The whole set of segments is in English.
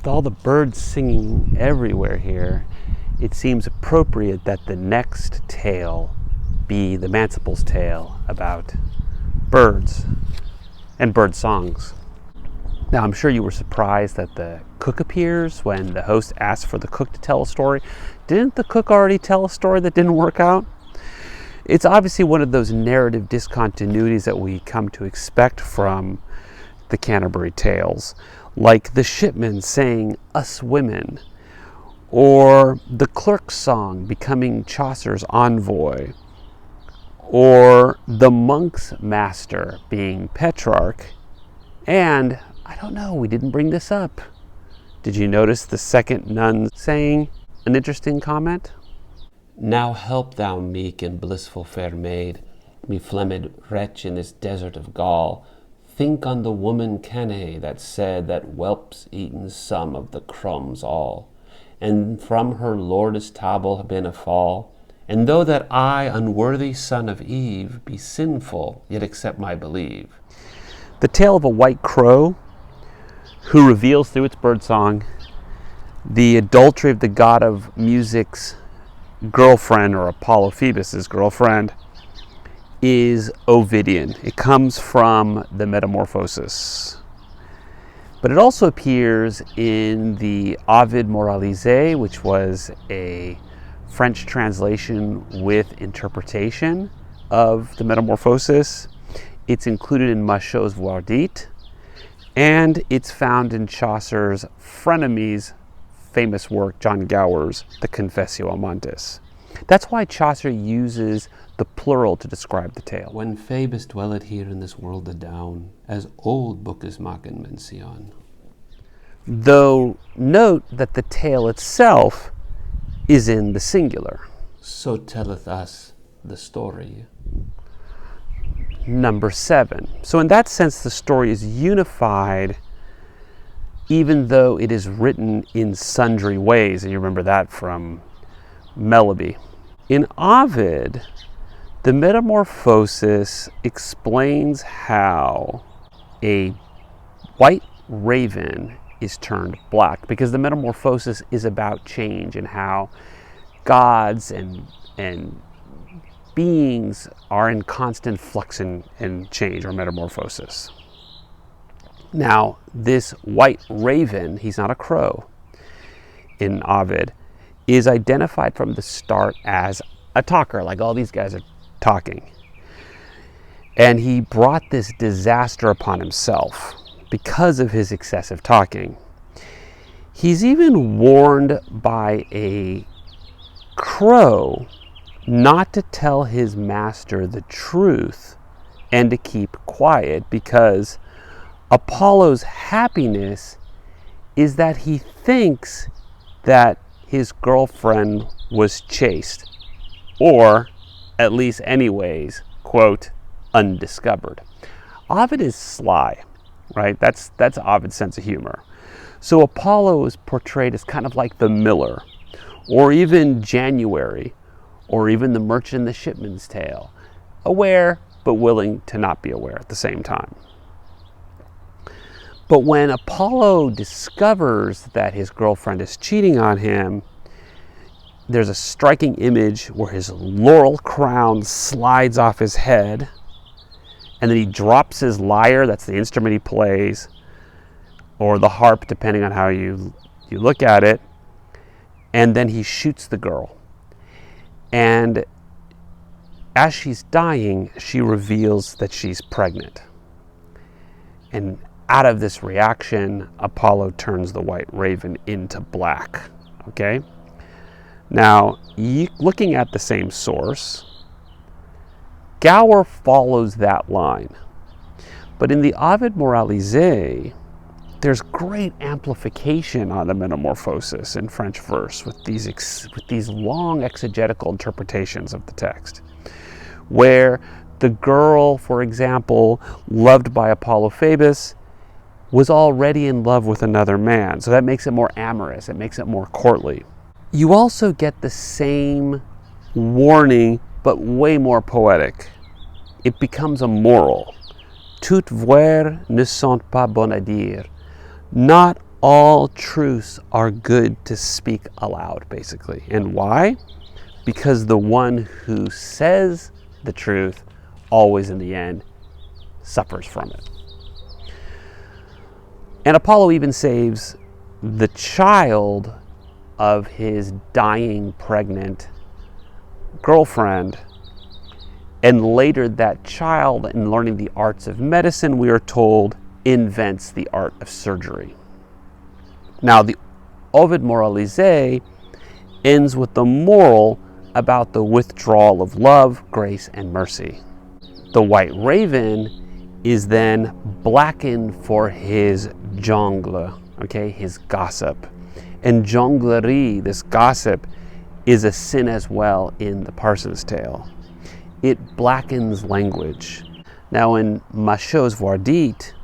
all the birds singing everywhere here, it seems appropriate that the next tale be the Manciple's tale about birds and bird songs. Now, I'm sure you were surprised that the cook appears when the host asks for the cook to tell a story. Didn't the cook already tell a story that didn't work out? It's obviously one of those narrative discontinuities that we come to expect from the Canterbury Tales, like the shipman saying "us women," or the clerk's song becoming Chaucer's envoy, or the monk's master being Petrarch, and I don't know, we didn't bring this up. Did you notice the second nun saying an interesting comment? "Now help thou, meek and blissful fair maid, me flemmed wretch in this desert of Gaul. Think on the woman Cannae that said that whelps eaten some of the crumbs all, and from her lord's table been a fall. And though that I, unworthy son of Eve, be sinful, yet accept my believe." The tale of a white crow who reveals through its birdsong the adultery of the god of music's girlfriend, or Apollo Phoebus's girlfriend, is Ovidian. It comes from the Metamorphoses. But it also appears in the Ovid Moralisé, which was a French translation with interpretation of the Metamorphoses. It's included in Machaut's Voix dites, and it's found in Chaucer's frenemies' famous work, John Gower's The Confessio Amantis. That's why Chaucer uses the plural to describe the tale. "When Phoebus dwelleth here in this world adown, as old book is maken mention." Though note that the tale itself is in the singular. "So telleth us the story." Number 7. So in that sense, the story is unified, even though it is written in sundry ways. And you remember that from Melody. In Ovid, the Metamorphosis explains how a white raven is turned black, because the Metamorphosis is about change and how gods and beings are in constant flux and change, or metamorphosis. Now, this white raven, he's not a crow in Ovid, is identified from the start as a talker, like all these guys are talking. And he brought this disaster upon himself because of his excessive talking. He's even warned by a crow not to tell his master the truth and to keep quiet, because Apollo's happiness is that he thinks that his girlfriend was chaste, or at least anyways, quote, undiscovered. Ovid is sly, right? That's Ovid's sense of humor. So Apollo is portrayed as kind of like the miller, or even January, or even the merchant in the shipman's tale, aware but willing to not be aware at the same time. But when Apollo discovers that his girlfriend is cheating on him, there's a striking image where his laurel crown slides off his head, and then he drops his lyre, that's the instrument he plays, or the harp, depending on how you look at it, and then he shoots the girl. And as she's dying, she reveals that she's pregnant. And out of this reaction, Apollo turns the white raven into black, okay? Now, looking at the same source, Gower follows that line. But in the Ovid Moralisé, there's great amplification on the Metamorphosis in French verse with these long exegetical interpretations of the text, where the girl, for example, loved by Apollo Phoebus, was already in love with another man. So that makes it more amorous, it makes it more courtly. You also get the same warning, but way more poetic. It becomes a moral. Toutes voir ne sont pas bonnes à dire. Not all truths are good to speak aloud, basically. And why? Because the one who says the truth always in the end suffers from it. And Apollo even saves the child of his dying pregnant girlfriend. And later that child, in learning the arts of medicine, we are told, invents the art of surgery. Now, the Ovid Moralisé ends with the moral about the withdrawal of love, grace, and mercy. The White Raven is then blackened for his jongle, okay, his gossip. And jonglerie, this gossip, is a sin as well in the Parson's Tale. It blackens language. Now in Machaut's Voardit,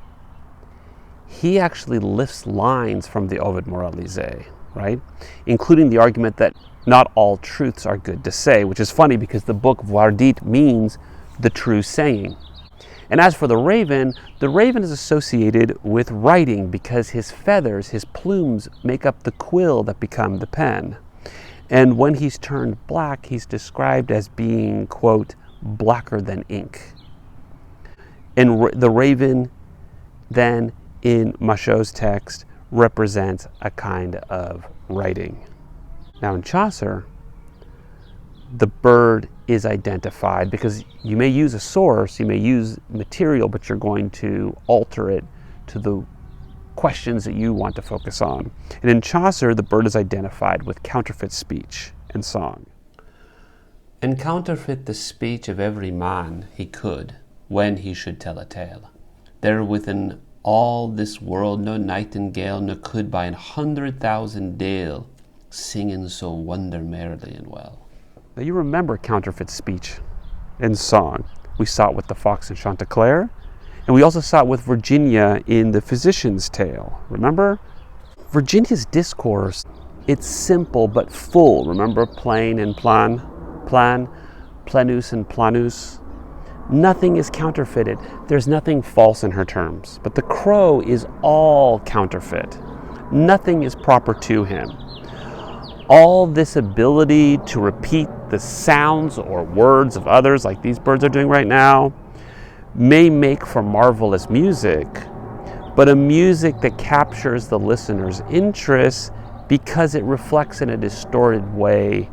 he actually lifts lines from the Ovid Moralisé, right? Including the argument that not all truths are good to say, which is funny because the book Voardit means the true saying. And as for the raven is associated with writing because his feathers, his plumes, make up the quill that become the pen. And when he's turned black, he's described as being, quote, blacker than ink. And the raven then in Machaut's text represents a kind of writing. Now in Chaucer, the bird is identified because you may use a source, you may use material, but you're going to alter it to the questions that you want to focus on. And in Chaucer, the bird is identified with counterfeit speech and song. And counterfeit the speech of every man he could, when he should tell a tale. There within all this world no nightingale no could by 100,000 dale singing so wonder merrily and well. Now you remember counterfeit speech and song. We saw it with the fox in Chanticleer, and we also saw it with Virginia in the Physician's Tale. Remember? Virginia's discourse, it's simple but full. Remember plain and plan, plenus and planus? Nothing is counterfeited. There's nothing false in her terms. But the crow is all counterfeit. Nothing is proper to him. All this ability to repeat the sounds or words of others, like these birds are doing right now, may make for marvelous music, but a music that captures the listener's interest because it reflects in a distorted way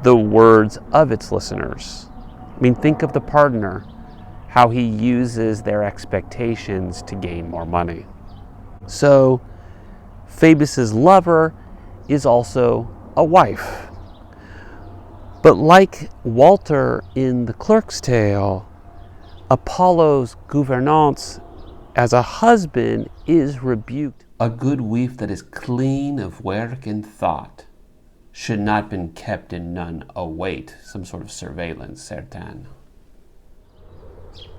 the words of its listeners. I mean, think of the pardoner, how he uses their expectations to gain more money. So, Phoebus's lover is also a wife. But like Walter in the Clerk's Tale, Apollo's gouvernance as a husband is rebuked. A good wife that is clean of work and thought should not been kept in none await, some sort of surveillance, certain.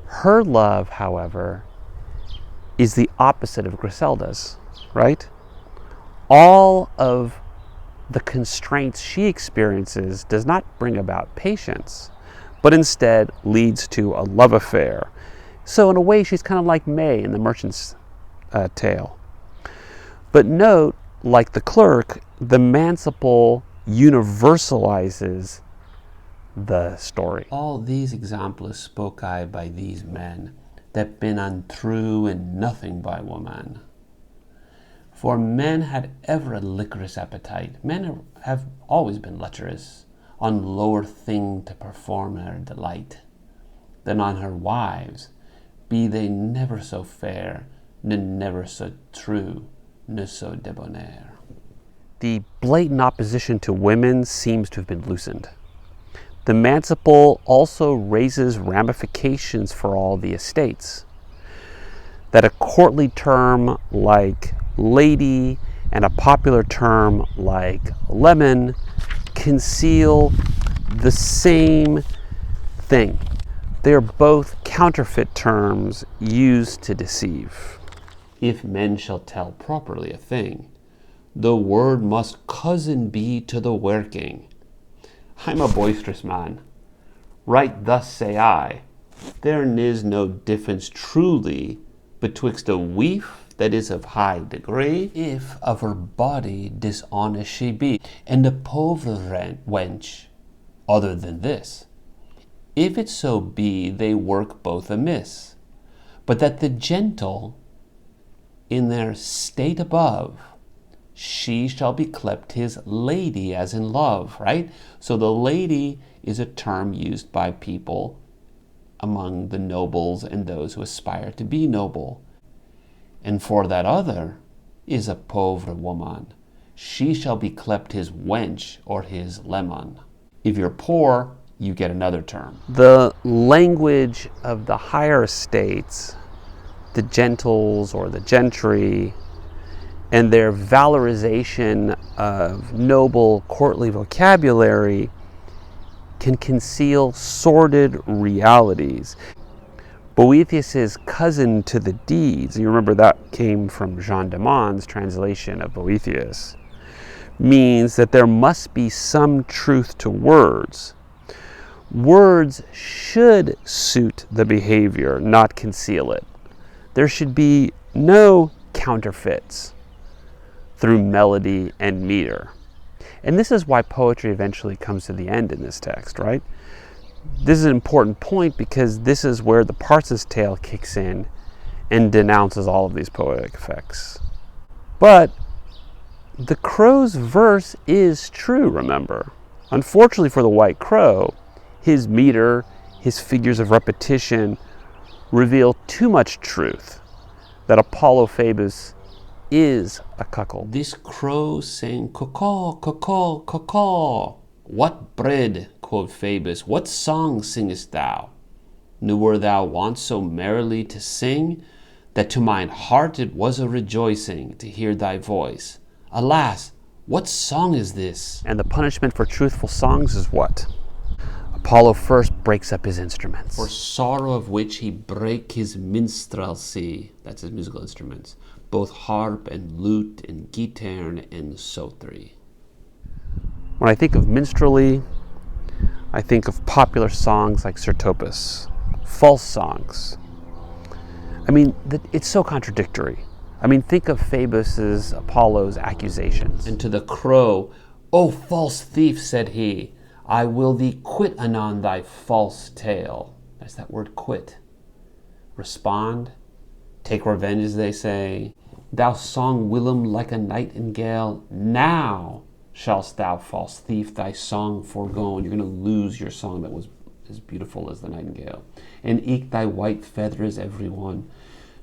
Her love, however, is the opposite of Griselda's, right? All of the constraints she experiences does not bring about patience, but instead leads to a love affair. So in a way, she's kind of like May in the Merchant's Tale. But note, like the clerk, the Manciple universalizes the story. All these examples spoke I by these men that been untrue and nothing by woman. For men had ever a liquorous appetite. Men have always been lecherous, on lower thing to perform her delight, than on her wives, be they never so fair, ne never so true, ne so debonair. The blatant opposition to women seems to have been loosened. The Manciple also raises ramifications for all the estates. That a courtly term like lady and a popular term like lemon conceal the same thing. They are both counterfeit terms used to deceive. If men shall tell properly a thing, the word must cousin be to the working. I'm a boisterous man. Right thus say I, there is no difference truly betwixt a wife that is of high degree, if of her body dishonest she be, and a pauvre wench, other than this. If it so be they work both amiss, but that the gentle in their state above, she shall be clept his lady as in love, right? So the lady is a term used by people among the nobles and those who aspire to be noble. And for that other is a pauvre woman. She shall be clept his wench or his leman. If you're poor, you get another term. The language of the higher estates, the gentles or the gentry, and their valorization of noble courtly vocabulary can conceal sordid realities. Boethius's cousin to the deeds, you remember that came from Jean de Mon's translation of Boethius, means that there must be some truth to words. Words should suit the behavior, not conceal it. There should be no counterfeits through melody and meter. And this is why poetry eventually comes to the end in this text, right? This is an important point because this is where the Parson's Tale kicks in and denounces all of these poetic effects. But the crow's verse is true, remember. Unfortunately for the white crow, his meter, his figures of repetition reveal too much truth that Apollo Phoebus is a cuckold. This crow sang caw, caw, caw, caw. What bread, quoth Phoebus, what song singest thou? Newer thou wont so merrily to sing, that to mine heart it was a rejoicing to hear thy voice. Alas, what song is this? And the punishment for truthful songs is what? Apollo first breaks up his instruments. For sorrow of which he brake his minstrelsy, that's his musical instruments, both harp and lute and guitarn and psaltery. When I think of minstrelsy, I think of popular songs like Certopus, false songs. I mean, it's so contradictory. I mean, think of Phoebus's, Apollo's accusations. And to the crow, O false thief, said he, I will thee quit anon thy false tale. That's that word quit. Respond, take revenge, as they say. Thou song whilom like a nightingale, now shallst thou, false thief, thy song forego. You're going to lose your song that was as beautiful as the nightingale. And eke thy white feathers every one.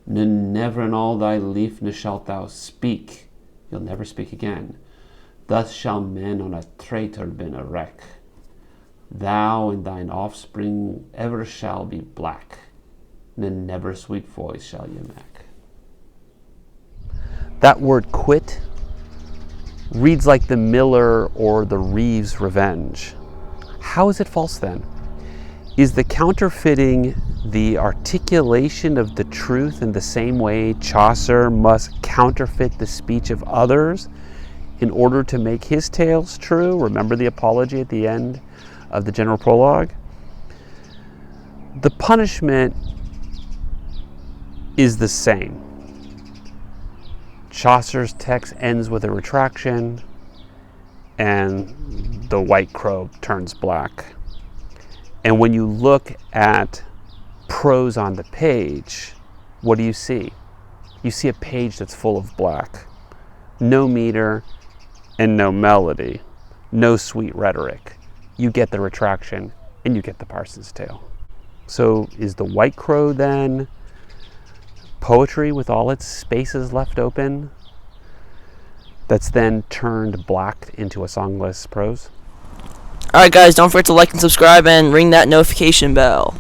Never in all thy leafness shalt thou speak. You'll never speak again. Thus shall men on a traitor bin a wreck. Thou and thine offspring ever shall be black. Never sweet voice shall ye make. That word quit reads like the miller or the reeve's revenge. How is it false then? Is the counterfeiting the articulation of the truth in the same way Chaucer must counterfeit the speech of others in order to make his tales true? Remember the apology at the end of the general prologue? The punishment is the same. Chaucer's text ends with a retraction, and the white crow turns black. And when you look at prose on the page, what do you see? You see a page that's full of black. No meter and no melody. No sweet rhetoric. You get the retraction and you get the Parson's Tale. So is the white crow then poetry with all its spaces left open that's then turned black into a songless prose? Alright guys, don't forget to like and subscribe and ring that notification bell.